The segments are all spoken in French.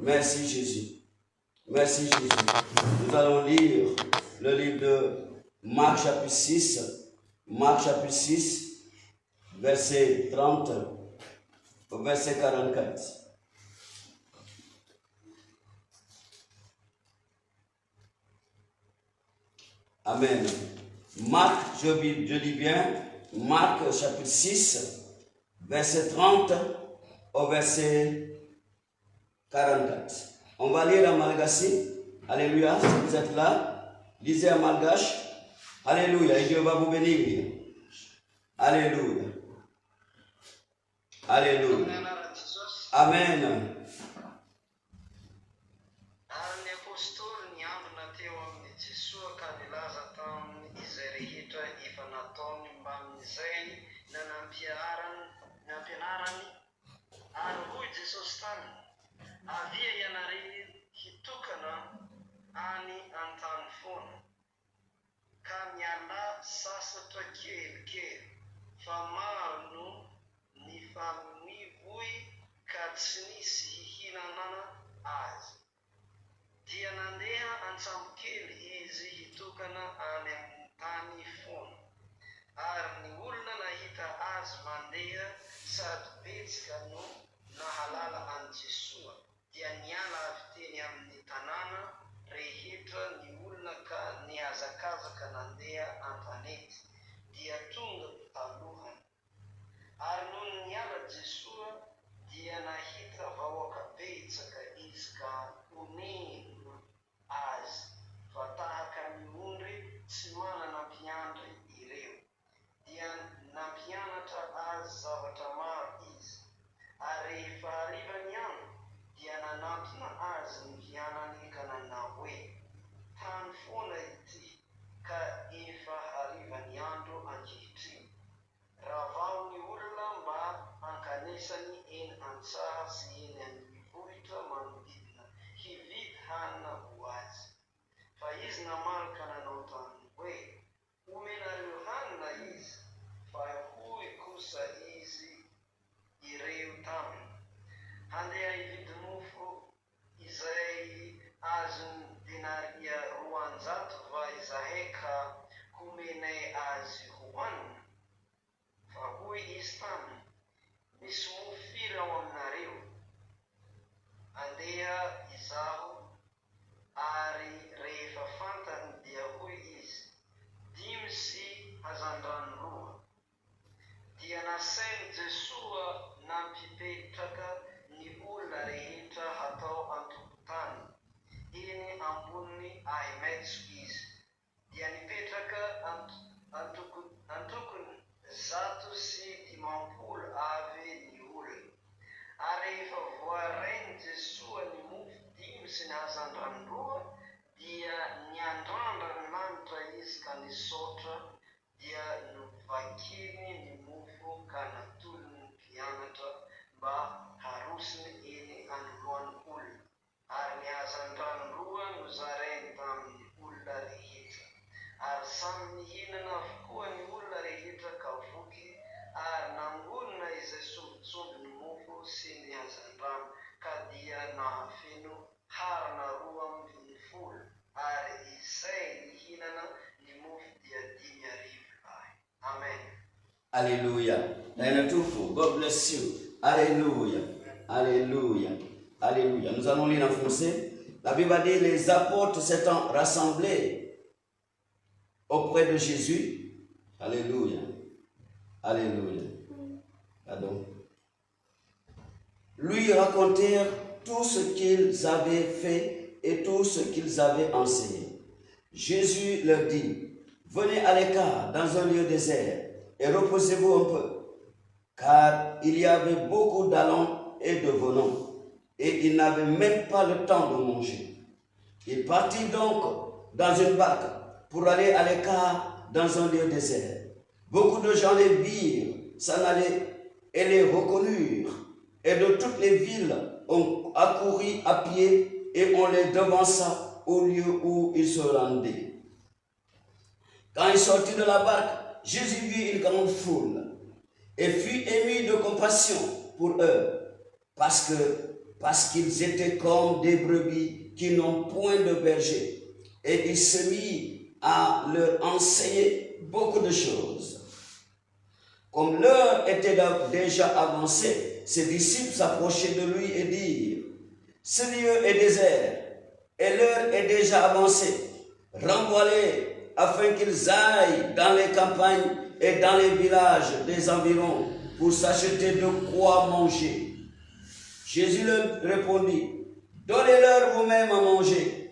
Merci Jésus. Merci Jésus. Nous allons lire le livre de Marc chapitre 6. Marc chapitre 6, verset 30 au verset 44. Amen. Marc, je dis bien, Marc chapitre 6, verset 30 au verset 44. On va lire en malgache. Alléluia, si vous êtes là, lisez en malgache. Alléluia, et Dieu va vous bénir. Alléluia. Alléluia. Amen. Havia ianareo hitokana any an-tany foana ka miala sasatra kelikely fa maro no nifamivoy ka tsy nisy hihinanana azy. Dia nandeha an-tsambokely izy hitokana any amin'ny tany foana, ary ny olona nahita azy mandeha sady betsaka no nahalala an Jesua. Dia niala avy teny amin'ny tanàna rehetra ny olona ka nihazakazaka nandeha an-tanety, dia tonga talohany. Ary noho niala Jesua, dia nahita vahoaka betsaka izy ka omeny azy fa tahaka ny ondry tsy manana mpiandry ireo. Dia nampianatra azy zavatra maro izy. Ary rehefa harivany andro, dia nanantona azy ny mpianany ka nanao hoe, tany foana ity ka efa harivany andro ankehitriny. Rahavao ny olona mba ankanesany eny an-tsaha sy eny amin'ny vohitra manodidina hividy hanina ho azy. Fa izy namaly ka nanao taminy hoe, omenareo hanina izy. Fa hoy kosa izy ireo taminy, handeha hividy mofo izay azony denaria 200 va izahay ka homenay azy hohanina. Fa hoy izy taminy, misy mofo firy ao aminareo? Andeha izaho. Ary rehefa fantany dia hoy izy, 5 sy hazandrano 2. Dia nasainy Jesua nampipetraka ny olona rehetra hatao antokotany eny ambony ahimaitso izy. Dia nipetraka antokony 150 avy ny olona. Ary rehefa voarainy Jesua ny mofo 5 sy ny hazandrano 2, dia niandrandra ny lanitra izy ka nisotra. Dia novakiny ny mofo ka natolony ny mpianatra mba harosiny eny anoloan'ny olona. Ary ny hazandrano 2 nozarainy tamin'ny olona rehetra. Ary samy nihinana avokoa ny olona rehetra ka voky. Ary nangonina izay sombitsomby ny mofo sy ny hazandrano ka dia nahafeno harana 12. Ary izay nihinana ny mofo dia 5,000 lahy. Amen. Alléluia. God bless you. Alléluia. Alléluia. Alléluia. Nous allons lire en français. La Bible dit, les apôtres s'étant rassemblés auprès de Jésus. Alléluia. Alléluia. Pardon. Lui racontèrent tout ce qu'ils avaient fait et tout ce qu'ils avaient enseigné. Jésus leur dit, venez à l'écart dans un lieu désert et reposez-vous un peu, car il y avait beaucoup d'allants et de venants, et ils n'avaient même pas le temps de manger. Il partit donc dans une barque pour aller à l'écart dans un lieu désert. Beaucoup de gens les virent s'en aller et les reconnurent, et de toutes les villes on accourut à pied et on les devança au lieu où ils se rendaient. Quand il sortit de la barque, Jésus vit une grande foule et fut ému de compassion pour eux parce parce qu'ils étaient comme des brebis qui n'ont point de berger. Et il se mit à leur enseigner beaucoup de choses. Comme l'heure était déjà avancée, ses disciples s'approchaient de lui et dirent, « Ce lieu est désert, et l'heure est déjà avancée. Renvoie-les afin qu'ils aillent dans les campagnes et dans les villages des environs pour s'acheter de quoi manger. » Jésus leur répondit, « Donnez-leur vous-même à manger. »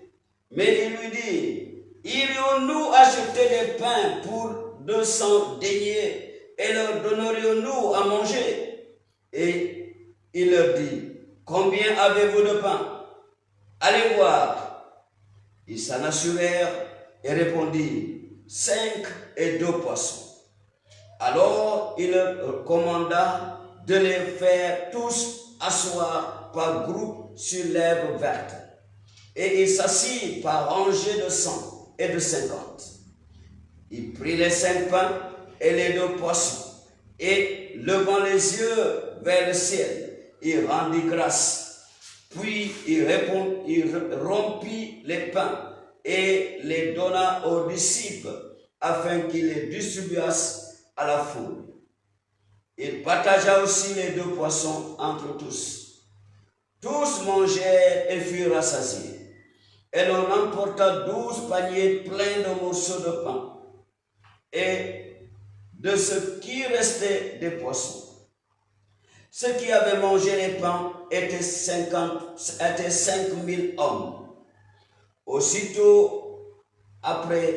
Mais il lui dit, « Irions-nous acheter des pains pour 200 deniers et leur donnerions-nous à manger? » Et il leur dit, « Combien avez-vous de pain? Allez voir. » Ils s'en assurèrent et répondirent, 5 et 2 poissons. Alors il leur commanda de les faire tous asseoir par groupe sur l'herbe verte. Et il s'assit par rangées de 100 et de 50. Il prit les 5 pains et les 2 poissons, et levant les yeux vers le ciel, il rendit grâce. Puis il rompit les pains et les donna aux disciples, afin qu'ils les distribuassent à la foule. Il partagea aussi les 2 poissons entre tous. Tous mangèrent et furent rassasiés. Et l'on emporta 12 paniers pleins de morceaux de pain et de ce qui restait des poissons. Ceux qui avaient mangé les pains étaient 5000 hommes. Aussitôt après,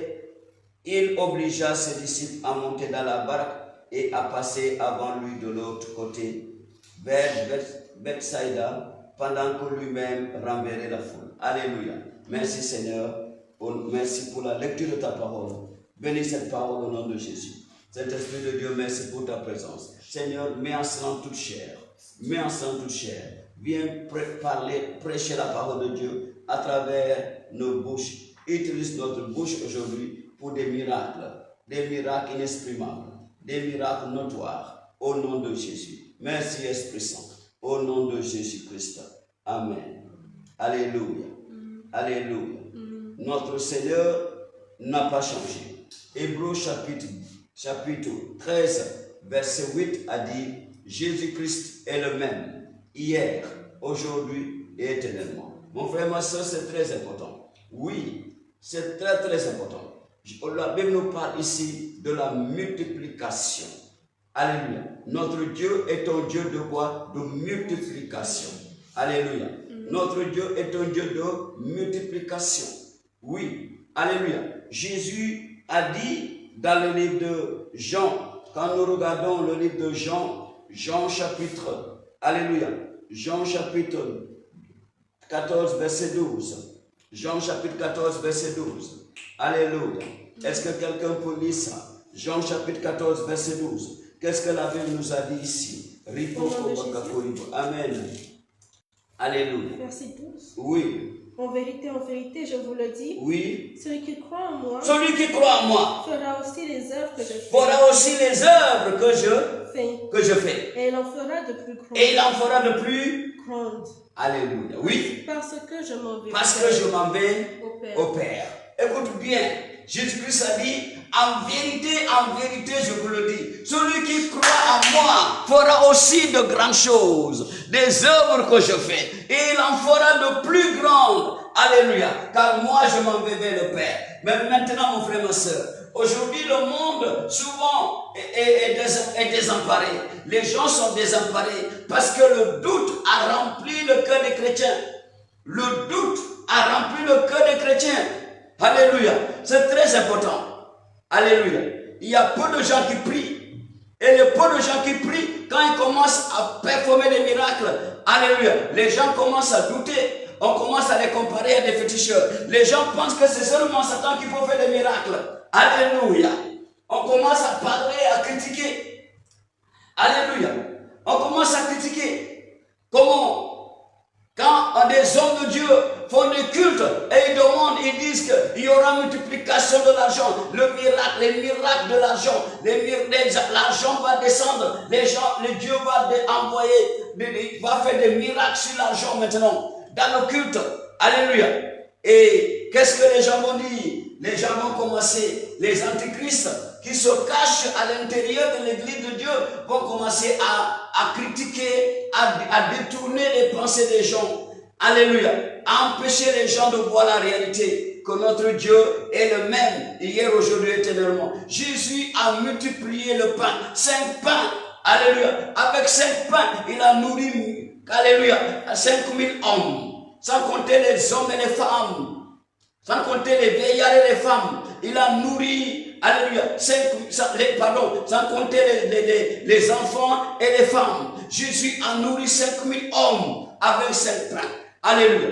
il obligea ses disciples à monter dans la barque et à passer avant lui de l'autre côté, vers Bethsaïda, pendant que lui-même renverrait la foule. Alléluia. Merci Seigneur. Merci pour la lecture de ta parole. Bénis cette parole au nom de Jésus. Saint-Esprit de Dieu, merci pour ta présence. Seigneur, mets en sang toute chair. Mets en sang toute chair. Viens prêcher la parole de Dieu à travers nos bouches. Utilise notre bouche aujourd'hui pour des miracles inexprimables, des miracles notoires, au nom de Jésus. Merci Esprit Saint, au nom de Jésus-Christ. Amen. Alléluia. Alléluia. Notre Seigneur n'a pas changé. Hébreux chapitre 13, verset 8 a dit, Jésus-Christ est le même, hier, aujourd'hui et éternellement. Mon frère, ma soeur, c'est très important. Oui, c'est très très important. La Bible nous parle ici de la multiplication. Alléluia. Notre Dieu est un Dieu de quoi? De multiplication. Alléluia. Notre Dieu est un Dieu de multiplication. Oui. Alléluia. Jésus a dit dans le livre de Jean, quand nous regardons le livre de Jean chapitre, alléluia, Jean chapitre 14, verset 12. Jean chapitre 14, verset 12. Alléluia. Est-ce que quelqu'un peut lire ça? Jean chapitre 14, verset 12. Qu'est-ce que la Bible nous a dit ici? Amen. Alléluia. Verset 12. Oui. En vérité, je vous le dis. Oui. Celui qui croit en moi. Celui qui croit en moi fera aussi les œuvres que je fais. fera aussi les œuvres que je fais. Et il en fera de plus grandes. Et il en fera de plus grandes. Alléluia. Oui. Parce que je m'en vais. Parce que je m'en vais au au Père. Écoute bien. Jésus-Christ a dit, en vérité, je vous le dis, celui qui croit en moi fera aussi de grandes choses, des œuvres que je fais, et il en fera de plus grandes. Alléluia. Car moi, je m'en vais vers le Père. Mais maintenant, mon frère, ma soeur, aujourd'hui, le monde, souvent, est désemparé. Les gens sont désemparés parce que le doute a rempli le cœur des chrétiens. Le doute a rempli le cœur des chrétiens. Alléluia. C'est très important. Alléluia. Il y a peu de gens qui prient. Et les peu de gens qui prient, quand ils commencent à performer des miracles, alléluia, les gens commencent à douter. On commence à les comparer à des féticheurs. Les gens pensent que c'est seulement Satan qui peut faire des miracles. Alléluia. On commence à parler, à critiquer. Alléluia. On commence à critiquer. Comment? Quand des hommes de Dieu font des cultes et ils demandent, ils disent qu'il y aura multiplication de l'argent, les miracles de l'argent, l'argent va descendre, Dieu va envoyer va faire des miracles sur l'argent maintenant, dans le culte. Alléluia. Et qu'est-ce que les gens vont dire? Les gens vont commencer, les antichrists qui se cachent à l'intérieur de l'église de Dieu vont commencer à critiquer, à détourner les pensées des gens. Alléluia. À empêcher les gens de voir la réalité, que notre Dieu est le même, hier, aujourd'hui, éternellement. Jésus a multiplié le pain, 5 pains. Alléluia. Avec 5 pains, il a nourri, alléluia, 5000 hommes. Sans compter les hommes et les femmes. Sans compter les vieillards et les femmes. Il a nourri, alléluia, sans compter les enfants et les femmes. Jésus a nourri 5000 hommes avec 5 pains. Alléluia.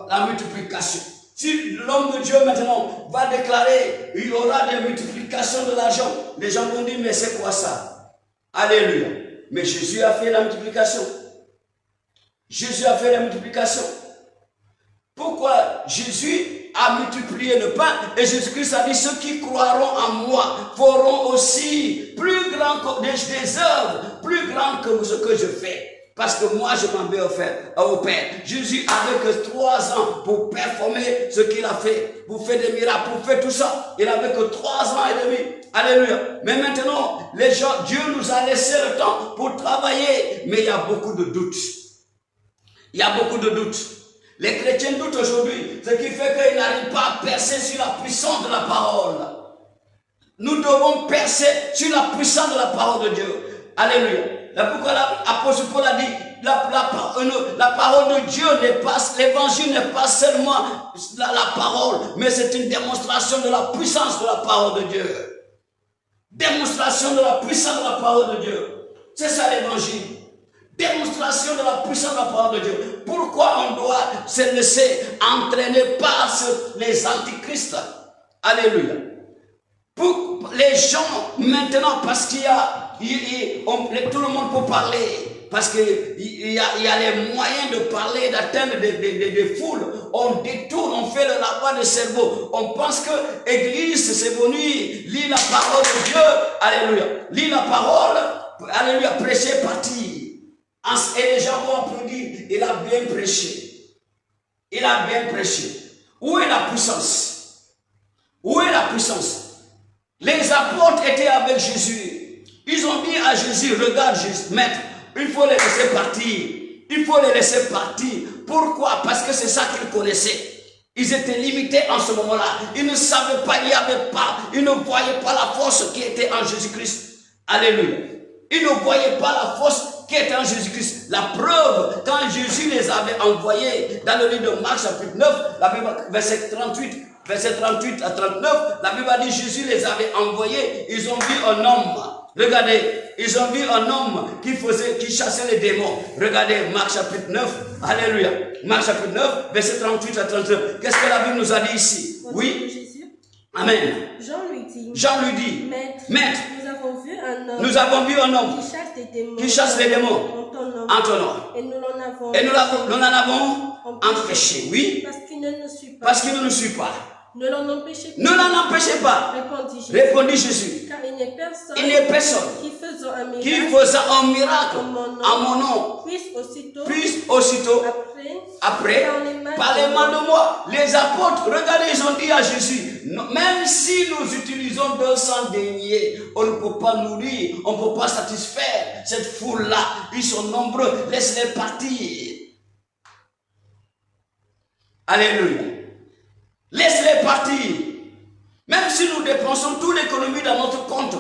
La multiplication. Si l'homme de Dieu maintenant va déclarer, il y aura des multiplications de l'argent. Les gens vont dire, mais c'est quoi ça? Alléluia. Mais Jésus a fait la multiplication. Jésus a fait la multiplication. Pourquoi Jésus a multiplié le pain et Jésus-Christ a dit, ceux qui croiront en moi feront aussi plus grand que des œuvres, plus grandes que ce que je fais. Parce que moi, je m'en vais au Père. Jésus avait que 3 ans pour performer ce qu'il a fait, pour faire des miracles, pour faire tout ça. Il avait que 3 ans et demi. Alléluia. Mais maintenant, les gens, Dieu nous a laissé le temps pour travailler. Mais il y a beaucoup de doutes. Il y a beaucoup de doutes. Les chrétiens doutent aujourd'hui, ce qui fait qu'ils n'arrivent pas à percer sur la puissance de la parole. Nous devons percer sur la puissance de la parole de Dieu. Alléluia. Pourquoi l'apôtre Paul a dit, la parole de Dieu n'est pas, l'évangile n'est pas seulement la parole, mais c'est une démonstration de la puissance de la parole de Dieu. Démonstration de la puissance de la parole de Dieu. C'est ça l'évangile. Démonstration de la puissance de la parole de Dieu. Pourquoi on doit se laisser entraîner par les antichrists? Alléluia. Pour les gens maintenant, parce qu'il y a tout le monde peut parler, parce qu'il y a les moyens de parler, d'atteindre des foules. On détourne, on fait le lavage de cerveau. On pense que l'église, c'est venu, lit la parole de Dieu. Alléluia. Lit la parole. Alléluia. Prêcher, partir. Et les gens vont applaudir. Il a bien prêché. Il a bien prêché. Où est la puissance? Où est la puissance? Les apôtres étaient avec Jésus. Ils ont dit à Jésus, regarde Jésus, maître, il faut les laisser partir. Il faut les laisser partir. Pourquoi? Parce que c'est ça qu'ils connaissaient. Ils étaient limités en ce moment-là. Ils ne savaient pas, il n'y avait pas, ils ne voyaient pas la force qui était en Jésus-Christ. Alléluia. Ils ne voyaient pas la force qui était en Jésus-Christ. La preuve, quand Jésus les avait envoyés dans le livre de Marc chapitre 9, la Bible, verset 38 à 39, la Bible dit Jésus les avait envoyés, ils ont vu un homme. Regardez, ils ont vu un homme qui chassait les démons. Regardez Marc chapitre 9, alléluia. Marc chapitre 9, verset 38 à 39. Qu'est-ce que la Bible nous a dit ici? Oui. Amen. Jean lui dit, Maître, nous avons vu un homme qui chasse les démons en ton nom. Et nous l'en avons empêché. Oui. Parce qu'il ne nous suit pas. Ne l'en empêchez pas. Répondit Jésus. Car il n'est personne qui faisant un miracle en mon nom puisse aussitôt après parler mal de moi. Les apôtres, regardez, ils ont dit à Jésus, même si nous utilisons 200 deniers, on ne peut pas nourrir, on ne peut pas satisfaire cette foule-là. Ils sont nombreux, laisse-les partir. Alléluia. Laisse-les partir. Même si nous dépensons toute l'économie dans notre compte,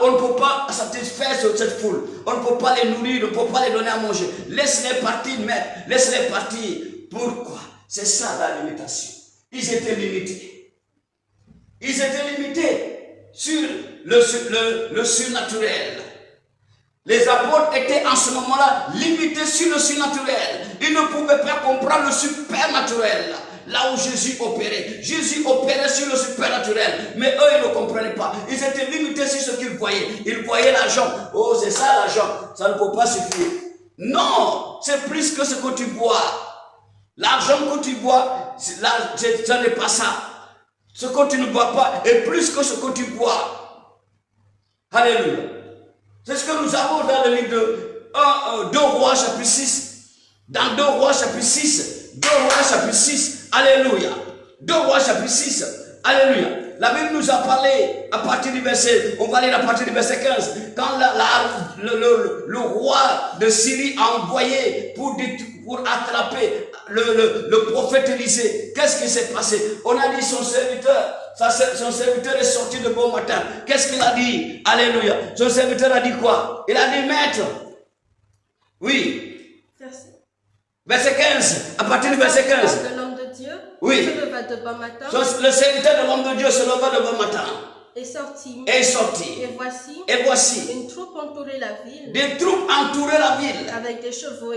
on ne peut pas satisfaire cette foule. On ne peut pas les nourrir, on ne peut pas les donner à manger. Laisse-les partir, maître. Laisse-les partir. Pourquoi? C'est ça la limitation. Ils étaient limités. Ils étaient limités sur le surnaturel. Les apôtres étaient en ce moment-là limités sur le surnaturel. Ils ne pouvaient pas comprendre le supernaturel. Là où Jésus opérait. Jésus opérait sur le supernaturel. Mais eux, ils ne comprenaient pas. Ils étaient limités sur ce qu'ils voyaient. Ils voyaient l'argent. Oh, c'est ça l'argent. Ça ne peut pas suffire. Non, c'est plus que ce que tu vois. L'argent que tu vois, ça n'est pas ça. Ce que tu ne vois pas est plus que ce que tu vois. Alléluia. C'est ce que nous avons dans le livre 2 Rois chapitre 6. Dans 2 Rois chapitre 6. 2 Rois chapitre 6. Alléluia. 2 Rois chapitre 6. Alléluia. La Bible nous a parlé à partir du verset, on va lire à partir du verset 15. Quand le roi de Syrie a envoyé pour attraper le prophète Élisée, qu'est-ce qui s'est passé? On a dit son serviteur est sorti de bon matin. Qu'est-ce qu'il a dit? Alléluia. Son serviteur a dit quoi? Il a dit, maître. Oui. Verset 15. À partir du verset 15. De l'homme de Dieu. Oui. Se leva de bon matin. Le serviteur de l'homme de Dieu se leva de bon matin. Est sorti. Et voici. Une troupe entourait la ville. Des troupes entouraient la ville. Avec des chevaux et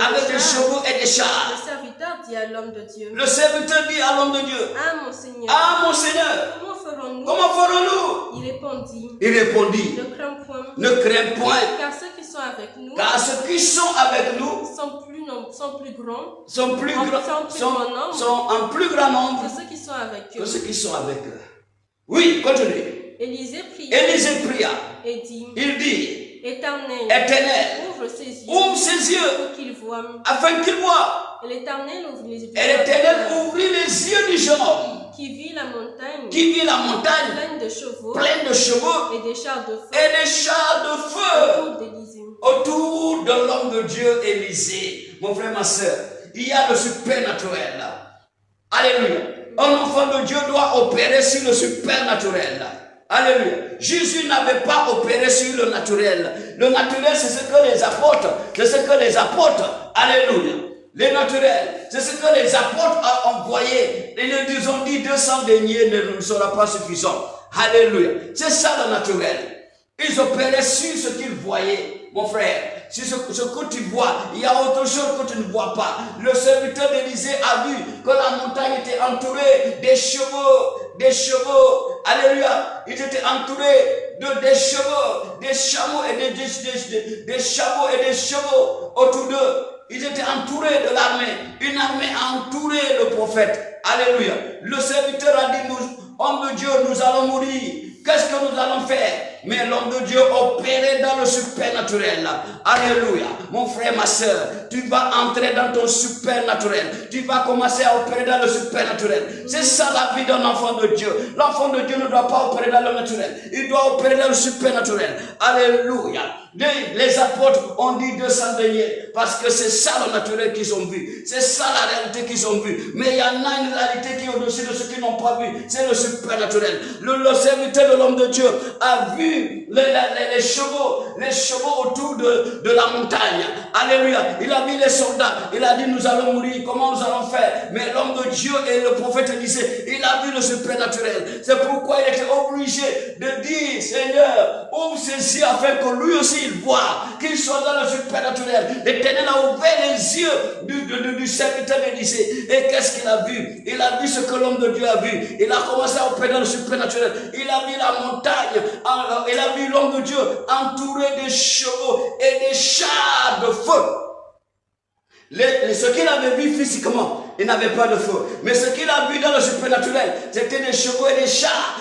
des chars. Le serviteur dit à l'homme de Dieu. Le serviteur dit à l'homme de Dieu. Ah mon Seigneur. Ah mon Seigneur. Comment ferons-nous? Il répondit. Ne crains point. Car ceux qui sont avec nous. Sont plus grands. Sont en plus grand nombre. Que ceux qui sont avec eux. Oui, continue. Élisée pria. Et dit. Il dit. Éternel. Ouvre ses yeux. Pour qu'il voie. Afin qu'il voie. Et l'Éternel ouvrit les yeux du jeune homme. Qui vit la montagne. Pleine de chevaux. Et des chars de feu. Autour de l'homme de Dieu Élisée. Mon frère, ma soeur, il y a le supernaturel. Alléluia. Un enfant de Dieu doit opérer sur le supernaturel. Alléluia. Jésus n'avait pas opéré sur le naturel. Le naturel, c'est ce que les apôtres, alléluia. Les naturels, c'est ce que les apôtres ont envoyé. Ils nous ont dit 200 deniers ne sera pas suffisant. Alléluia. C'est ça le naturel. Ils opéraient sur ce qu'ils voyaient. Mon frère, sur ce que tu vois, il y a autre chose que tu ne vois pas. Le serviteur d'Élisée a vu que la montagne était entourée des chevaux. Alléluia. Ils étaient entourés des chevaux, des chameaux et des chevaux autour d'eux. Ils étaient entourés de l'armée. Une armée a entouré le prophète. Alléluia. Le serviteur a dit, homme de Dieu, nous allons mourir. Qu'est-ce que nous allons faire? Mais l'homme de Dieu opérait dans le supernaturel. Alléluia. Mon frère, ma soeur, tu vas entrer dans ton supernaturel. Tu vas commencer à opérer dans le supernaturel. C'est ça la vie d'un enfant de Dieu. L'enfant de Dieu ne doit pas opérer dans le naturel. Il doit opérer dans le supernaturel. Alléluia. Les apôtres ont dit 200 deniers parce que c'est ça le naturel qu'ils ont vu. C'est ça la réalité qu'ils ont vu. Mais il y en a une réalité qui est au-dessus de ce qu'ils n'ont pas vu. C'est le supernaturel. Le serviteur de l'homme de Dieu a vu les chevaux autour de la montagne. Alléluia. Il a vu les soldats. Il a dit, nous allons mourir. Comment nous allons faire? Mais l'homme de Dieu et le prophète Élisée, il a vu le supernaturel. C'est pourquoi il était obligé de dire, Seigneur, ouvre ses yeux afin que lui aussi il voit, qu'il soit dans le supernaturel. L'Éternel a ouvert les yeux du serviteur d'Élisée. Et qu'est-ce qu'il a vu? Il a vu ce que l'homme de Dieu a vu. Il a commencé à opérer dans le supernaturel. Il a vu la montagne. Il a vu l'homme de Dieu entouré de chevaux et des chars de feu. Ce qu'il avait vu physiquement, il n'avait pas de feu. Mais ce qu'il a vu dans le supernaturel, c'était des chevaux et des chars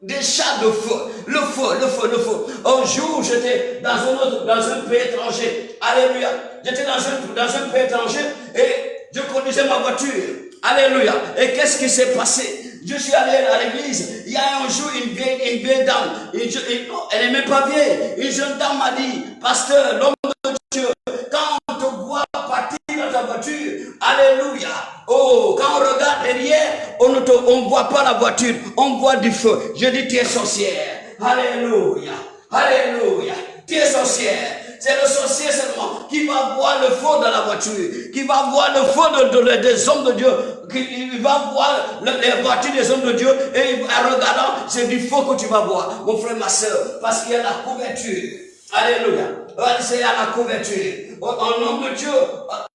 des chars de feu. Le feu. Un jour, j'étais dans un pays étranger. Alléluia. J'étais dans un pays étranger et je conduisais ma voiture. Alléluia. Et qu'est-ce qui s'est passé? Je suis allé à l'église. Il y a un jour une vieille dame. Elle n'est même pas vieille. Une jeune dame m'a dit, pasteur, l'homme de Dieu, quand on te voit partir dans ta voiture, alléluia. Oh, quand on regarde derrière, on ne voit pas la voiture, on voit du feu. Je dis, tu es sorcière. Alléluia. Alléluia. Tu es sorcière. C'est le sorcier seulement qui va voir le feu dans la voiture, qui va voir le feu des hommes de Dieu, qui va voir les voitures des hommes de Dieu, et en regardant, c'est du feu que tu vas voir, mon frère, ma soeur, parce qu'il y a la couverture. Alléluia. C'est à la couverture. En nom de Dieu,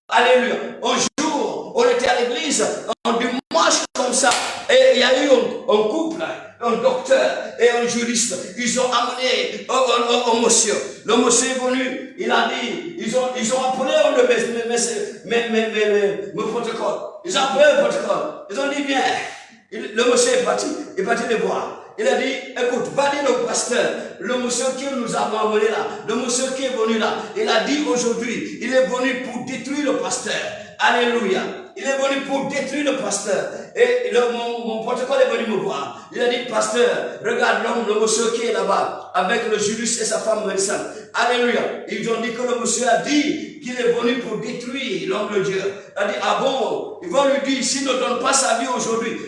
alléluia. Un jour, on était à l'église, un dimanche comme ça, et il y a eu un couple, un docteur et un juriste. Ils ont amené un monsieur. Le monsieur est venu, il a dit, ils ont appelé le protocole. Ils ont appelé le protocole. Ils ont dit, bien. Le monsieur est parti les voir. Il a dit, écoute, va dire au pasteur, le monsieur qui nous a amené là, le monsieur qui est venu là, il a dit aujourd'hui, il est venu pour détruire le pasteur. Alléluia. Il est venu pour détruire le pasteur. Et mon protocole est venu me voir. Il a dit, pasteur, regarde l'homme, le monsieur qui est là-bas, avec le Julius et sa femme Melissa. Alléluia. Ils ont dit que le monsieur a dit qu'il est venu pour détruire l'homme de Dieu. Il a dit, ah bon, ils vont lui dire, s'il ne donne pas sa vie aujourd'hui,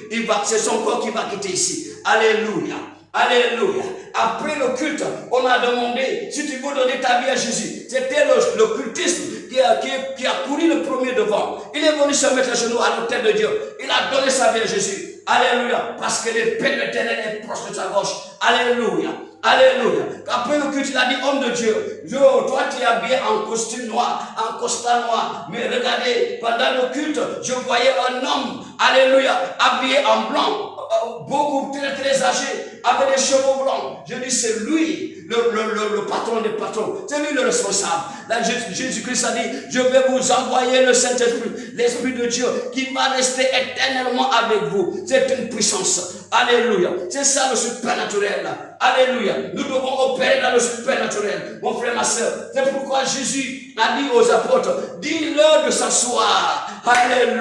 c'est son corps qui va quitter ici. Alléluia. Alléluia. Après le culte, on a demandé si tu veux donner ta vie à Jésus. C'était le cultisme qui a couru le premier devant. Il est venu se mettre à genoux à l'autel de Dieu. Il a donné sa vie à Jésus. Alléluia. Parce que l'épée de l'Éternel est proche de sa gauche. Alléluia. Alléluia. Après le culte, il a dit, homme de Dieu, toi tu es habillé en costume noir, en costard noir. Mais regardez, pendant le culte, je voyais un homme, alléluia, habillé en blanc. Beaucoup très âgé, avec des cheveux blancs. Je dis, c'est lui, le patron des patrons. C'est lui le responsable. Là, Jésus-Christ a dit, je vais vous envoyer le Saint-Esprit, l'Esprit de Dieu, qui va rester éternellement avec vous. C'est une puissance. Alléluia. C'est ça le supernaturel. Alléluia. Nous devons opérer dans le supernaturel. Mon frère, ma soeur. C'est pourquoi Jésus a dit aux apôtres, dis-leur de s'asseoir. Alléluia.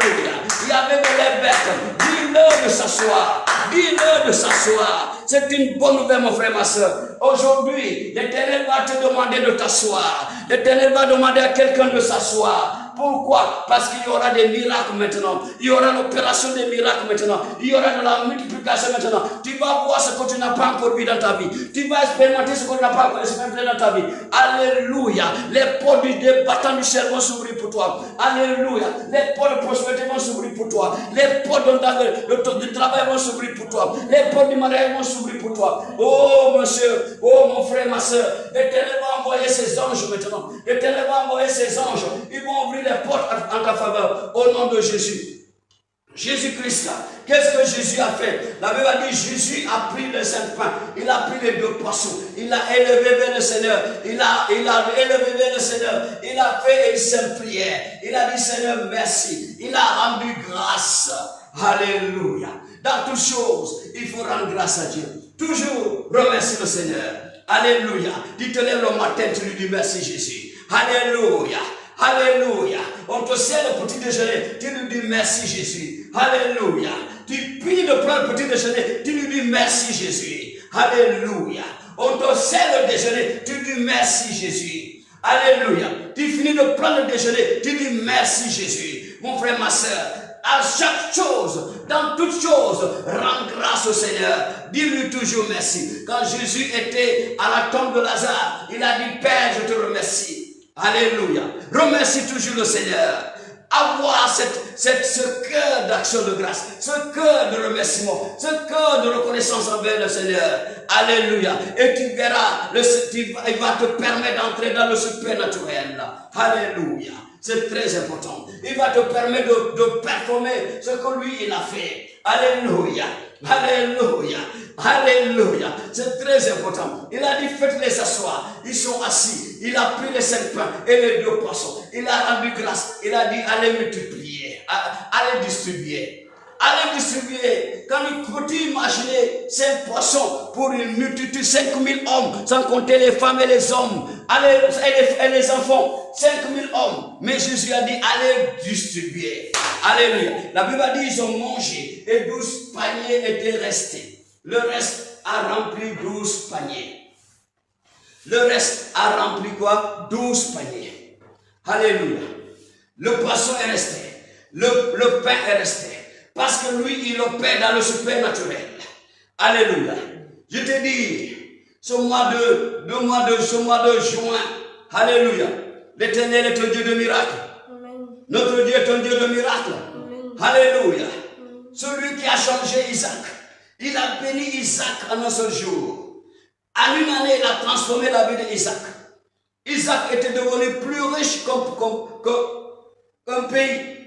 Il y avait des bêtes. Dis-leur de s'asseoir. Dis-leur de s'asseoir. C'est une bonne nouvelle, mon frère, ma soeur. Aujourd'hui, l'Éternel va te demander de t'asseoir. L'Éternel va demander à quelqu'un de s'asseoir. Pourquoi? Parce qu'il y aura des miracles maintenant. Il y aura l'opération des miracles maintenant. Il y aura de la multiplication maintenant. Tu vas voir ce que tu n'as pas encore vu dans ta vie. Tu vas expérimenter ce que tu n'as pas encore expérimenté dans ta vie. Alléluia. Les portes des battants du ciel vont s'ouvrir pour toi. Alléluia. Les portes de prospérité vont s'ouvrir pour toi. Les portes de travail vont s'ouvrir pour toi. Les portes du mariage vont s'ouvrir pour toi. Oh monsieur, oh mon frère, ma soeur. L'Éternel va envoyer ses anges maintenant. L'Éternel va envoyer ses anges. Ils vont ouvrir les portes en ta faveur au nom de Jésus. Jésus-Christ, qu'est-ce que Jésus a fait? La Bible a dit, Jésus a pris le Saint-Pain, il a pris les 2 poissons, il a élevé vers le Seigneur, il a élevé vers le Seigneur, il a fait une simple prière, il a dit, Seigneur, merci, il a rendu grâce. Alléluia. Dans toutes choses, il faut rendre grâce à Dieu. Toujours remercie le Seigneur. Alléluia. Tu te lèves le matin, tu lui dis merci Jésus. Alléluia. Alléluia. On te sert le petit déjeuner, tu lui dis merci Jésus. Alléluia. Tu pries de prendre le petit déjeuner, tu lui dis merci Jésus. Alléluia. On te sert le déjeuner, tu dis merci Jésus. Alléluia. Tu finis de prendre le déjeuner, tu dis merci Jésus. Mon frère, ma soeur, à chaque chose, dans toutes choses, rends grâce au Seigneur. Dis-lui toujours merci. Quand Jésus était à la tombe de Lazare, il a dit, Père, je te remercie. Alléluia. Remercie toujours le Seigneur. Avoir ce cœur d'action de grâce, ce cœur de remerciement, ce cœur de reconnaissance envers le Seigneur. Alléluia. Et tu verras, il va te permettre d'entrer dans le supernaturel. Alléluia. C'est très important. Il va te permettre de performer ce que lui, il a fait. Alléluia. Alléluia. Alléluia. C'est très important. Il a dit, faites-les asseoir. Ils sont assis. Il a pris les 5 pains et les 2 poissons. Il a rendu grâce. Il a dit, allez multiplier. Allez distribuer. Allez distribuer. Quand peux-tu imaginer 5 poissons pour une multitude, 5000 hommes, sans compter les femmes et les hommes, et les enfants, 5000 hommes. Mais Jésus a dit, allez distribuer. Alléluia. La Bible a dit, ils ont mangé et 12 paniers étaient restés. Le reste a rempli 12 paniers. Le reste a rempli quoi? 12 paniers. Alléluia. Le poisson est resté. Le pain est resté. Parce que lui, il opère dans le supernaturel. Alléluia. Je te dis, ce mois de juin, alléluia. L'Éternel est un Dieu de miracles. Amen. Notre Dieu est un Dieu de miracles. Amen. Alléluia. Amen. Celui qui a changé Isaac, il a béni Isaac en un seul jour. En une année, il a transformé la vie d'Isaac. Isaac était devenu plus riche qu'un pays.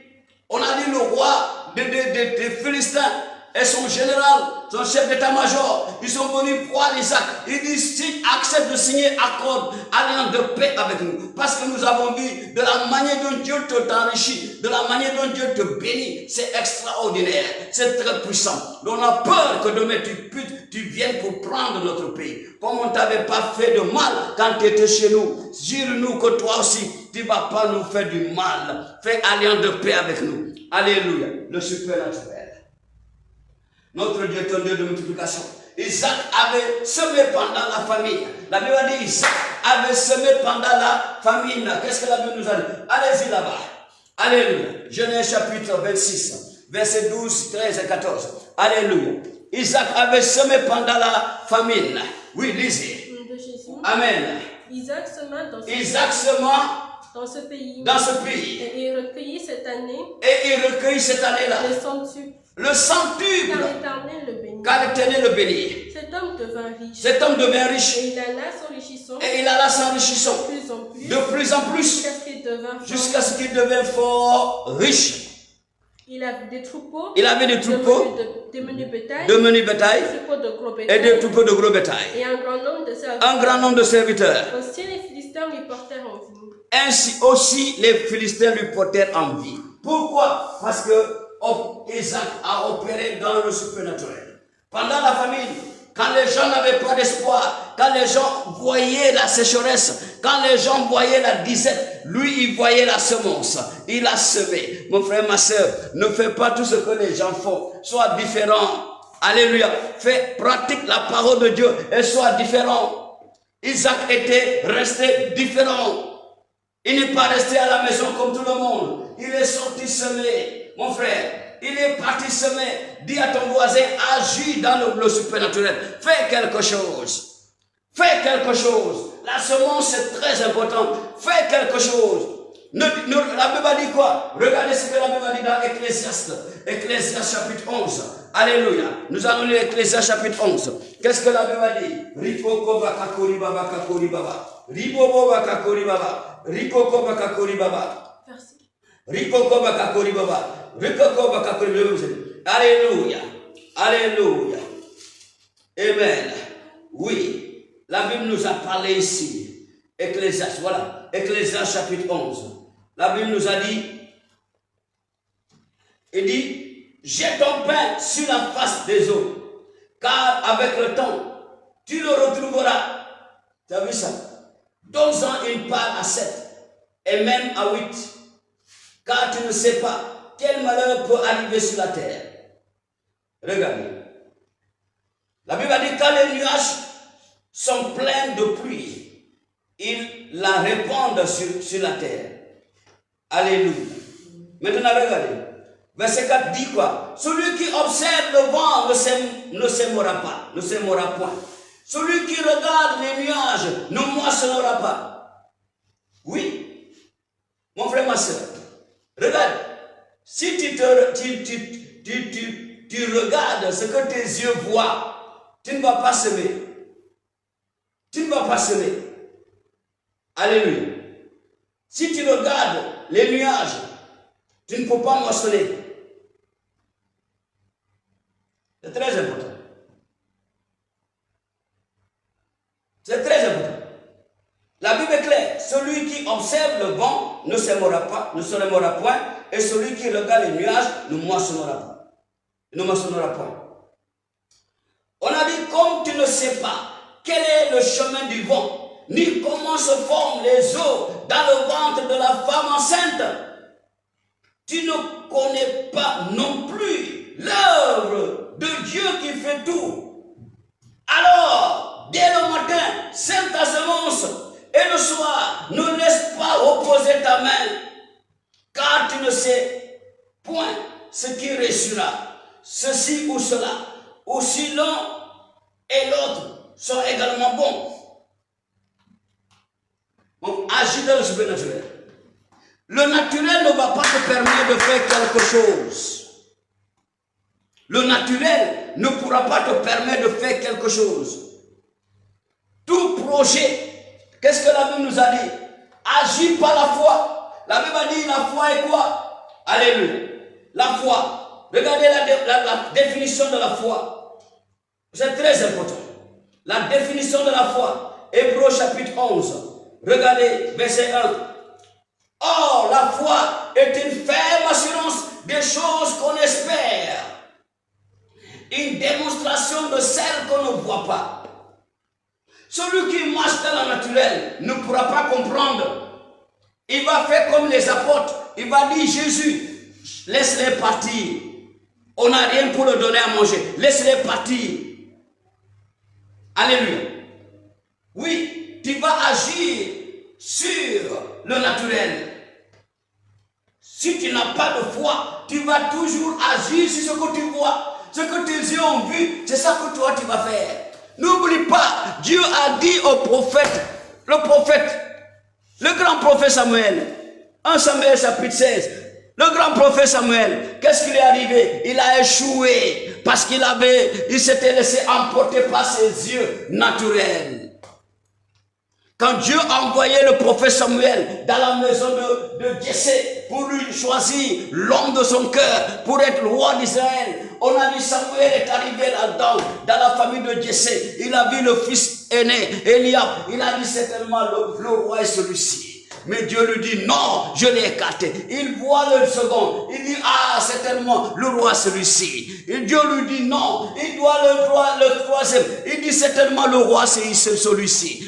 On a dit le roi des Philistins, et son général, son chef d'état-major, ils sont venus voir Isaac. Ils disent, si accepte de signer accord, alliance de paix avec nous. Parce que nous avons vu de la manière dont Dieu t'enrichit, de la manière dont Dieu te bénit, c'est extraordinaire, c'est très puissant. On a peur que demain tu viennes pour prendre notre pays. Comme on ne t'avait pas fait de mal quand tu étais chez nous, jure-nous que toi aussi, tu ne vas pas nous faire du mal. Fais alliance de paix avec nous. Alléluia, le supernaturel. Notre Dieu est un Dieu de multiplication. Isaac avait semé pendant la famine. La Bible dit Isaac avait semé pendant la famine. Qu'est-ce que la Bible nous a dit? Allez-y là-bas. Alléluia. Genèse chapitre 26, versets 12, 13 et 14. Alléluia. Isaac avait semé pendant la famine. Oui, lisez. Amen. Isaac sema dans ce pays. Et il recueillit cette année-là. Le centuple. Car l'Éternel le bénit. Car l'Éternel le bénit. Cet homme devint riche. Et il alla s'enrichissant. De plus en plus. Jusqu'à ce qu'il devint fort riche. Il avait des troupeaux. De menu bétail. Et des troupeaux de gros bétail. Et un grand nombre de serviteurs. Aussi les Philistins lui portèrent envie. Ainsi aussi les Philistins lui portèrent envie. Pourquoi? Parce que Isaac a opéré dans le supernaturel. Pendant la famine, quand les gens n'avaient pas d'espoir, quand les gens voyaient la sécheresse, quand les gens voyaient la disette, lui il voyait la semence, il a semé. Mon frère, ma soeur, ne fais pas tout ce que les gens font, sois différent. Alléluia, pratique la parole de Dieu et sois différent. Isaac était resté différent. Il n'est pas resté à la maison comme tout le monde. Il est sorti semer. Mon frère, il est parti semer. Dis à ton voisin, agis dans le supernaturel. Fais quelque chose. Fais quelque chose. La semence est très importante. Fais quelque chose. La Bible dit quoi? Regardez ce que la Bible dit dans Ecclésiaste. Ecclésiaste chapitre 11. Alléluia. Nous allons lire Ecclésiaste chapitre 11. Qu'est-ce que la Bible dit? Ripoko bakakori baba kakori baba. Ribobo bakakori baba. Rikoko bakakori baba. Rikoko bakakori baba. Rikoko bakakori baba. Alléluia. Alléluia. Amen. Oui. La Bible nous a parlé ici. Ecclésiaste, voilà. Ecclésiaste chapitre 11. La Bible nous a dit, il dit, jette ton pain sur la face des eaux, car avec le temps, tu le retrouveras. Tu as vu ça? Donne-en une part à 7, et même à 8, car tu ne sais pas quel malheur peut arriver sur la terre. Regardez. La Bible dit, quand les nuages sont pleins de pluie, ils la répandent sur la terre. Alléluia. Maintenant, regardez. Verset 4 dit quoi? Celui qui observe le vent ne s'émora pas, ne s'émora point. Celui qui regarde les nuages ne moissonnera pas. Oui. Mon frère, ma soeur, regarde. Si tu regardes ce que tes yeux voient, tu ne vas pas semer. Tu ne vas pas semer. Alléluia. Si tu regardes les nuages, tu ne peux pas moissonner. C'est très important. C'est très important. La Bible est claire. Celui qui observe le vent ne s'émora point, et celui qui regarde les nuages ne moissonnera pas. Ne moissonnera point. On a dit, comme tu ne sais pas quel est le chemin du vent, ni comment se forment les eaux dans le ventre de la femme enceinte, tu ne connais pas non plus l'œuvre de Dieu qui fait tout. Alors, dès le matin, sème ta semence, et le soir, ne laisse pas reposer ta main, car tu ne sais point ce qui réussira, ceci ou cela, aussi l'un et l'autre sont également bons. Donc, agis dans le supernaturel. Le naturel ne va pas te permettre de faire quelque chose. Le naturel ne pourra pas te permettre de faire quelque chose. Tout projet, qu'est-ce que la Bible nous a dit? Agis par la foi. La Bible a dit, la foi est quoi? Alléluia. La foi. Regardez la définition de la foi. C'est très important. La définition de la foi. Hébreux chapitre 11. Regardez verset 1. Or, la foi est une ferme assurance des choses qu'on espère. Une démonstration de celles qu'on ne voit pas. Celui qui marche dans le naturel ne pourra pas comprendre. Il va faire comme les apôtres. Il va dire, Jésus, laisse-les partir. On n'a rien pour leur donner à manger. Laisse-les partir. Alléluia. Oui, tu vas agir sur le naturel. Si tu n'as pas de foi, tu vas toujours agir sur ce que tu vois. Ce que tes yeux ont vu, c'est ça que toi tu vas faire. N'oublie pas, Dieu a dit au prophète, le grand prophète Samuel, 1 Samuel chapitre 16, le grand prophète Samuel, qu'est-ce qui lui est arrivé? Il a échoué parce il s'était laissé emporter par ses yeux naturels. Quand Dieu a envoyé le prophète Samuel dans la maison de Jessé pour lui choisir l'homme de son cœur pour être le roi d'Israël, on a dit Samuel est arrivé là-dedans, dans la famille de Jessé. Il a vu le fils aîné, Eliab. Il a dit certainement le roi est celui-ci. Mais Dieu lui dit non, je l'ai écarté. Il voit le second. Il dit certainement le roi celui-ci. Et Dieu lui dit non, il doit le troisième. Il dit certainement le roi c'est celui-ci.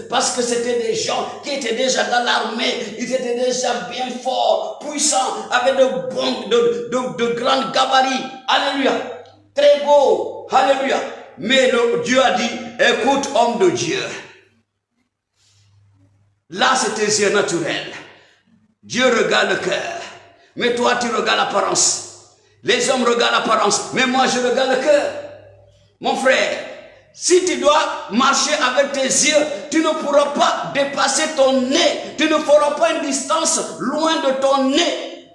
Parce que c'était des gens qui étaient déjà dans l'armée. Ils étaient déjà bien forts, puissants, avec de grands gabarits. Alléluia. Très beau. Alléluia. Mais Dieu a dit, écoute homme de Dieu. Là, c'est tes yeux naturels. Dieu regarde le cœur. Mais toi, tu regardes l'apparence. Les hommes regardent l'apparence. Mais moi, je regarde le cœur. Mon frère, si tu dois marcher avec tes yeux, tu ne pourras pas dépasser ton nez. Tu ne feras pas une distance loin de ton nez.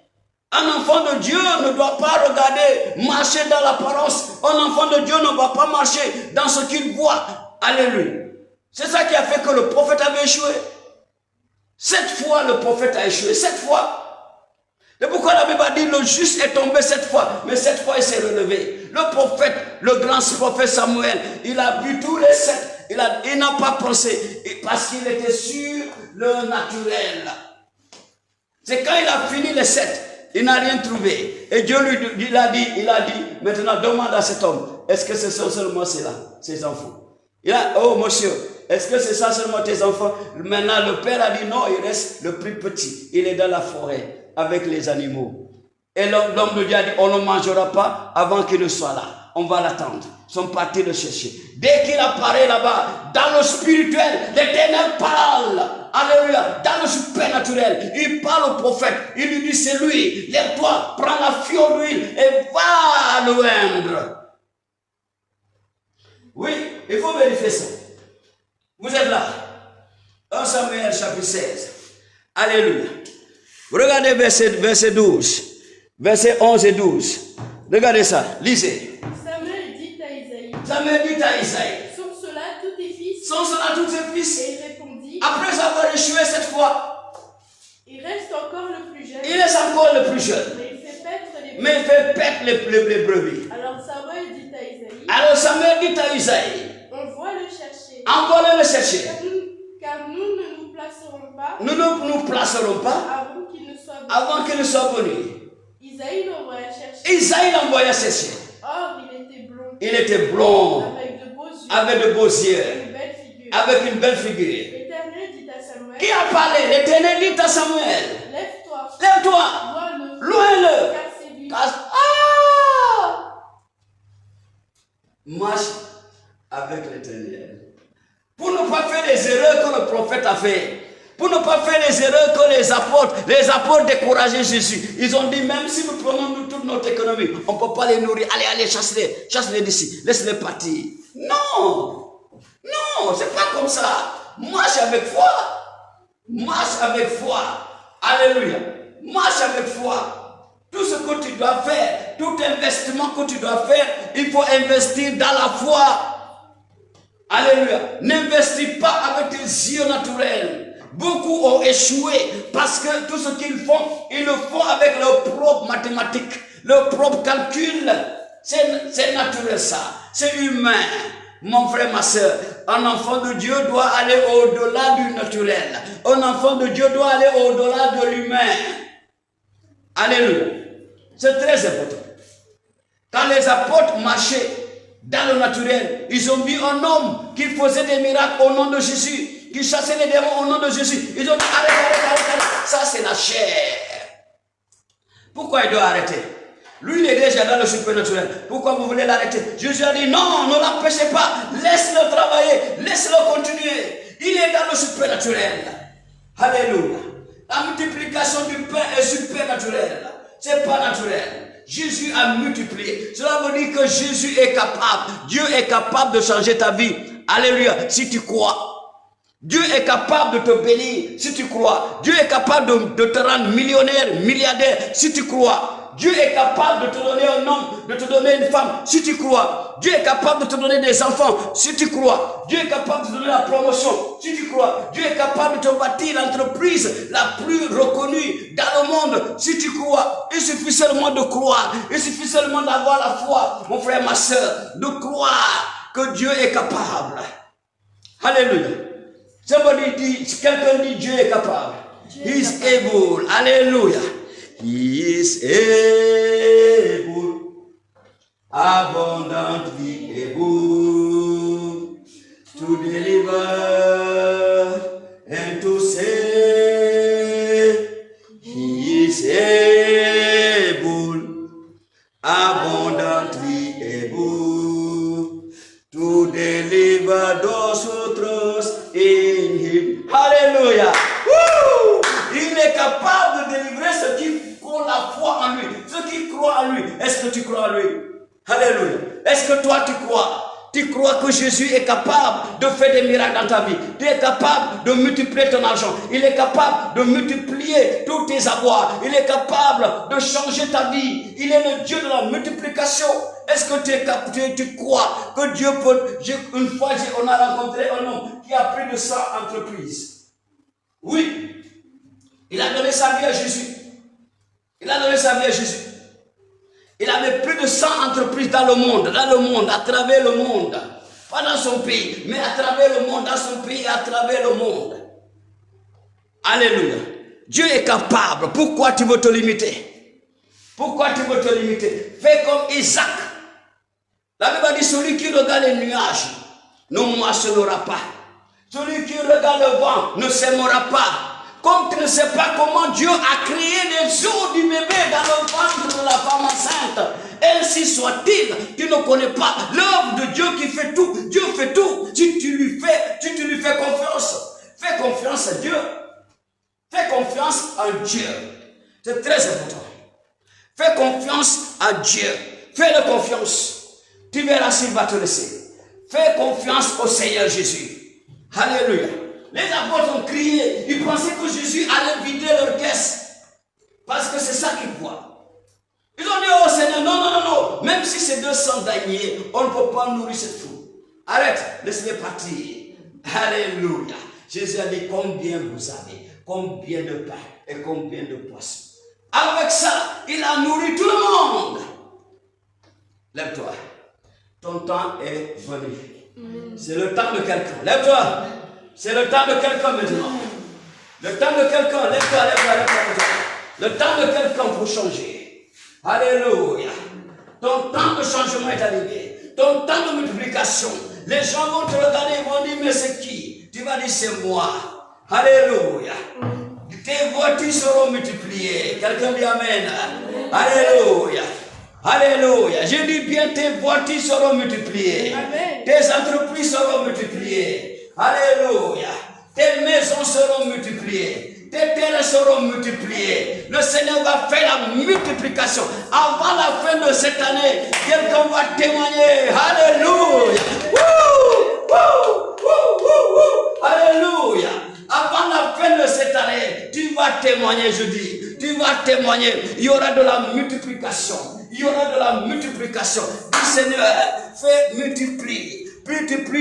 Un enfant de Dieu ne doit pas regarder, marcher dans l'apparence. Un enfant de Dieu ne va pas marcher dans ce qu'il voit. Alléluia. C'est ça qui a fait que le prophète avait échoué. 7 fois le prophète a échoué, 7 fois. Et pourquoi la Bible a dit le juste est tombé 7 fois, mais 7 fois il s'est relevé. Le prophète, le grand prophète Samuel, il a vu tous les 7. Il n'a pas pensé parce qu'il était sur le naturel. C'est quand il a fini les 7, il n'a rien trouvé. Et Dieu il a dit, maintenant demande à cet homme, est-ce que ce sont seulement ses enfants? Oh monsieur, est-ce que c'est ça seulement tes enfants? Maintenant le père a dit non, il reste le plus petit. Il est dans la forêt avec les animaux. Et l'homme de Dieu a dit, on ne mangera pas avant qu'il ne soit là. On va l'attendre. Ils sont partis le chercher. Dès qu'il apparaît là-bas, dans le spirituel, l'Éternel parle. Alléluia. Dans le supernaturel, il parle au prophète. Il lui dit, c'est lui. Lève-toi, prends la fiole d'huile et va le vendre. Oui, il faut vérifier ça. Vous êtes là. 1 Samuel chapitre 16. Alléluia. Regardez verset 12. Verset 11 et 12. Regardez ça. Lisez. Samuel dit à Isaïe. Sont cela tous tes fils? Et il répondit. Après avoir échoué cette fois. Il reste encore le plus jeune. Mais il fait paître les brebis. Alors Samuel dit à Isaïe. Envoie-le le chercher. Car nous ne nous placerons pas. Avant qu'il ne soit venu. Isaïe l'envoya chercher. Or, il était blond. Avec de beaux yeux. Avec une belle figure. L'Éternel dit à Samuel. Qui a parlé? L'Éternel dit à Samuel. Lève-toi. Loin-le. Car c'est lui. Marche avec l'Éternel. Pour ne pas faire les erreurs que le prophète a fait. Pour ne pas faire les erreurs que les apôtres décourageaient Jésus. Ils ont dit, même si nous prenons toute notre économie, on ne peut pas les nourrir. Allez, chasse-les d'ici. Laisse-les partir. Non, c'est pas comme ça. Marche avec foi. Alléluia. Marche avec foi. Tout ce que tu dois faire, tout investissement que tu dois faire, il faut investir dans la foi. Alléluia. N'investis pas avec tes yeux naturels. Beaucoup ont échoué parce que tout ce qu'ils font, ils le font avec leurs propres mathématiques, Le propre calcul, c'est naturel ça. C'est humain. Mon frère, ma soeur, un enfant de Dieu doit aller au-delà du naturel. Un enfant de Dieu doit aller au-delà de l'humain. Alléluia. C'est très important. Quand les apôtres marchaient dans le naturel, ils ont vu un homme qui faisait des miracles au nom de Jésus, qui chassait les démons au nom de Jésus. Ils ont dit arrête. Ça c'est la chair. Pourquoi il doit arrêter? Lui, il est déjà dans le supernaturel. Pourquoi vous voulez l'arrêter? Jésus a dit non, ne l'empêchez pas. Laisse-le travailler. Laisse-le continuer. Il est dans le supernaturel. Alléluia. La multiplication du pain est supernaturelle. C'est pas naturel. Jésus a multiplié. Cela veut dire que Jésus est capable. Dieu est capable de changer ta vie. Alléluia. Si tu crois. Dieu est capable de te bénir si tu crois. Dieu est capable de te rendre millionnaire, milliardaire si tu crois. Dieu est capable de te donner un homme, de te donner une femme, si tu crois. Dieu est capable de te donner des enfants, si tu crois. Dieu est capable de te donner la promotion, si tu crois. Dieu est capable de te bâtir l'entreprise la plus reconnue dans le monde, si tu crois. Il suffit seulement de croire. Il suffit seulement d'avoir la foi, mon frère, ma soeur, de croire que Dieu est capable. Alléluia. Somebody dit, quelqu'un dit Dieu est capable. He is able. Alléluia. He is able, abundantly able to deliver and to save. He is able, abundantly able to deliver those who trust in Him. Hallelujah. Woo! Il est capable de délivrer ceux qui ont la foi en lui, ceux qui croient en lui. Est-ce que tu crois en lui? Alléluia. Est-ce que toi tu crois? Tu crois que Jésus est capable de faire des miracles dans ta vie. Tu es capable de multiplier ton argent. Il est capable de multiplier tous tes avoirs. Il est capable de changer ta vie. Il est le Dieu de la multiplication. Est-ce que tu crois que Dieu peut... Une fois, on a rencontré un homme qui a plus de 100 entreprises. Oui. Il a donné sa vie à Jésus. Il a donné sa vie à Jésus. Il avait plus de 100 entreprises dans le monde, à travers le monde. Pas dans son pays, mais à travers le monde, dans son pays, à travers le monde. Alléluia. Dieu est capable. Pourquoi tu veux te limiter? Pourquoi tu veux te limiter? Fais comme Isaac. La Bible dit, celui qui regarde les nuages ne moissonnera pas. Celui qui regarde le vent ne sèmera pas. Comme tu ne sais pas comment Dieu a créé les os du bébé dans le ventre de la femme enceinte, ainsi soit-il, tu ne connais pas l'œuvre de Dieu qui fait tout. Dieu fait tout. Si tu lui fais confiance, fais confiance à Dieu. Fais confiance en Dieu. C'est très important. Fais confiance à Dieu. Fais-le confiance. Tu verras s'il va te laisser. Fais confiance au Seigneur Jésus. Alléluia. Les apôtres ont crié. Ils pensaient que Jésus allait vider leur caisse. Parce que c'est ça qu'ils voient. Ils ont dit, oh Seigneur, non. Même si c'est 200 deniers, on ne peut pas nourrir cette foule. Arrête, laisse-les partir. Alléluia. Jésus a dit, combien vous avez? Combien de pain et combien de poissons? Avec ça, il a nourri tout le monde. Lève-toi. Ton temps est venu. C'est le temps de quelqu'un. Lève-toi. C'est le temps de quelqu'un maintenant. Le temps de quelqu'un. Lève-toi. Le temps de quelqu'un pour changer. Alléluia. Ton temps de changement est arrivé. Ton temps de multiplication. Les gens vont te regarder et vont dire, mais c'est qui? Tu vas dire, c'est moi. Alléluia. Tes voitures seront multipliées. Quelqu'un dit amen. Alléluia. Alléluia. Je dis bien, tes voitures seront multipliées. Amen. Tes entreprises seront multipliées. Alléluia. Tes maisons seront multipliées. Tes terres seront multipliées. Le Seigneur va faire la multiplication. Avant la fin de cette année, quelqu'un va témoigner. Alléluia. Alléluia. Avant la fin de cette année, tu vas témoigner, je dis. Tu vas témoigner. Il y aura de la multiplication. Il y aura de la multiplication. Dis Seigneur, fais multiplie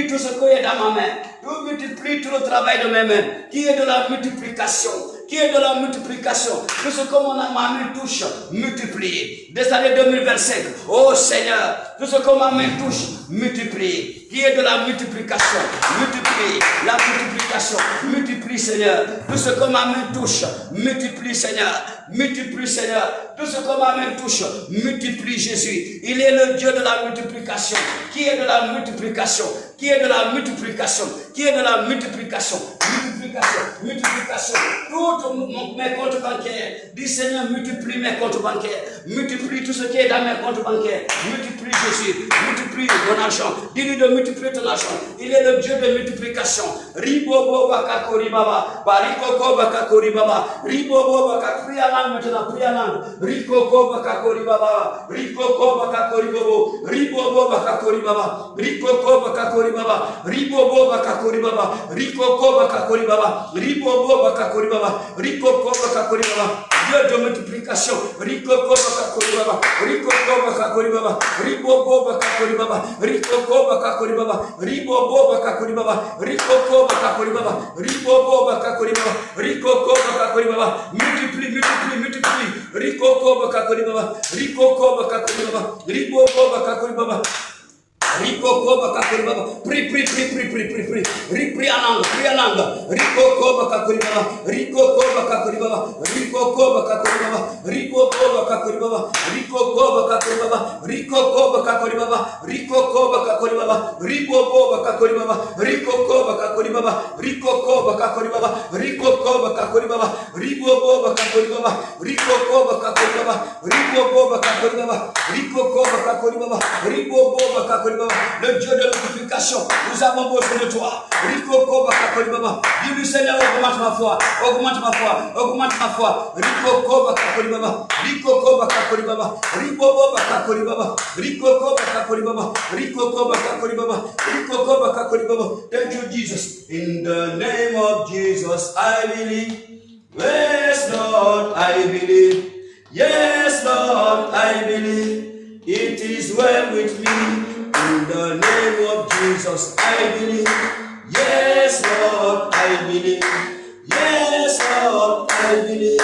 tout ce qui est dans ma main. Tu multiplies tout le travail de mes mains, qui est de la multiplication. qui est de la multiplication. Tout ce que mon ma main touche, multiplie. Des années 2025, oh Seigneur, tout ce que ma main touche, multiplie. Qui est de la multiplication, multiplie. La multiplication, multiplie Seigneur. Tout ce que ma main touche, multiplie Seigneur. Multiplie Seigneur. Tout ce que ma main touche, multiplie Jésus. Il est le Dieu de la multiplication. Qui est de la multiplication? Qui est de la multiplication? Qui est de la multiplication? Multiplication, multiplication. Tous mes comptes bancaires. Dis Seigneur, multiplie mes comptes bancaires. Multiplie tout ce qui est dans mes comptes bancaires. Multiplie Jésus. Multiplie mon argent. Dis-lui de multiplier ton argent. Il est le Dieu de multiplication. Ribobo bakakori baba. Barikoko bakakori baba. Ribobo bakakori. Prie à langue maintenant. Prie à langue. Rikoko bakakori baba. Rikoko bakakori bobo. Ribobo bakakori baba. Rikoko bakakori baba. Ribobo bakakori baba. Rikoko bakakori baba. Ribobo bakakori baba. Rikoko bakakori baba. Dieu de multiplication. Rikoko bakakori baba. Rikoko bakakori baba. Ribobo bakakori baba. Rikoko bakakori baba. Ribobo bakakori baba. Rikoko bakakori baba. Ribobo bakakori baba. Rikoko bakakori baba. Multiplie, multiplie, multiplie. Rikoko bakakori baba. Rikoko bakakori baba. Ribobo bakakori baba. Rikoko bakakori baba. Prie. Prie en langue. Rikoko bakakori baba. Rikoko bakakori baba. Rikoko bakakori baba. Rikoko bakakori baba. Rikoko bakakori baba. Rikoko bakakori baba. Rikoko bakakori baba. Ribobo bakakori baba. Rikoko bakakori baba. Rikoko bakakori baba. Rikoko bakakori baba. Ribobo bakakori baba. Rikoko bakakori baba. Ribobo bakakori baba. Rikoko bakakori baba. Ribobo bakakori baba. Le Dieu de multiplication, nous avons besoin de toi. Rikoko bakakori baba. Dis-lui Seigneur, augmente ma foi. Augmente ma foi. Augmente ma foi. Rikoko bakakori baba. Rikoko bakakori baba. Ribobo bakakori baba. Rikoko bakakori baba. Rikoko bakakori baba. Rikoko bakakori baba. Thank you, Jesus. In the name of Jesus, I believe. Yes, Lord, I believe. Yes, Lord, I believe. It is well with me. In the name of Jesus, I believe. Yes, Lord, I believe. Yes, Lord, I believe.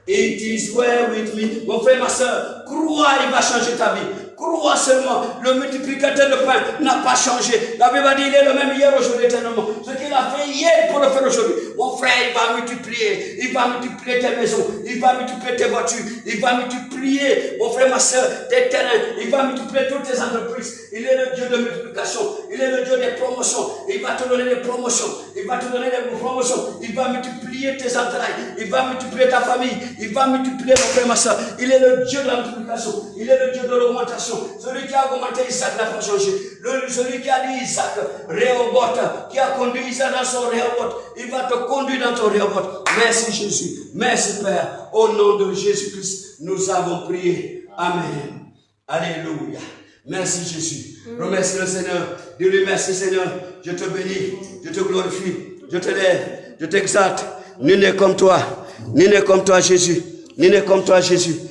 It is well with me. Mon frère, ma soeur, crois, il va changer ta vie. Crois seulement, le multiplicateur de pain n'a pas changé. La Bible dit, il est le même hier, aujourd'hui, éternellement. Ce qu'il a fait hier pour le faire aujourd'hui. Mon frère, il va multiplier. Il va multiplier tes maisons. Il va multiplier tes voitures. Il va multiplier, mon frère, ma soeur, tes terrains. Il va multiplier toutes tes entreprises. Il est le Dieu de multiplication. Il est le Dieu des promotions. Il va te donner des promotions. Il va te donner des promotions. Il va multiplier tes entrailles. Il va multiplier ta famille. Il va multiplier, mon frère, ma soeur. Il est le Dieu de la multiplication. Il est le Dieu de l'augmentation. Celui qui a augmenté Isaac n'a pas changé. Celui qui a dit Isaac, Rehoboth, qui a conduit Isaac dans son Rehoboth, il va te conduire dans ton Rehoboth. Merci Jésus. Merci Père. Au nom de Jésus-Christ, nous avons prié. Amen. Alléluia. Merci Jésus. Remercie le Seigneur. Dis-lui merci Seigneur. Je te bénis. Je te glorifie. Je te lève. Je t'exalte. Nul n'est comme toi. Nul n'est comme toi Jésus. Nul n'est comme toi Jésus.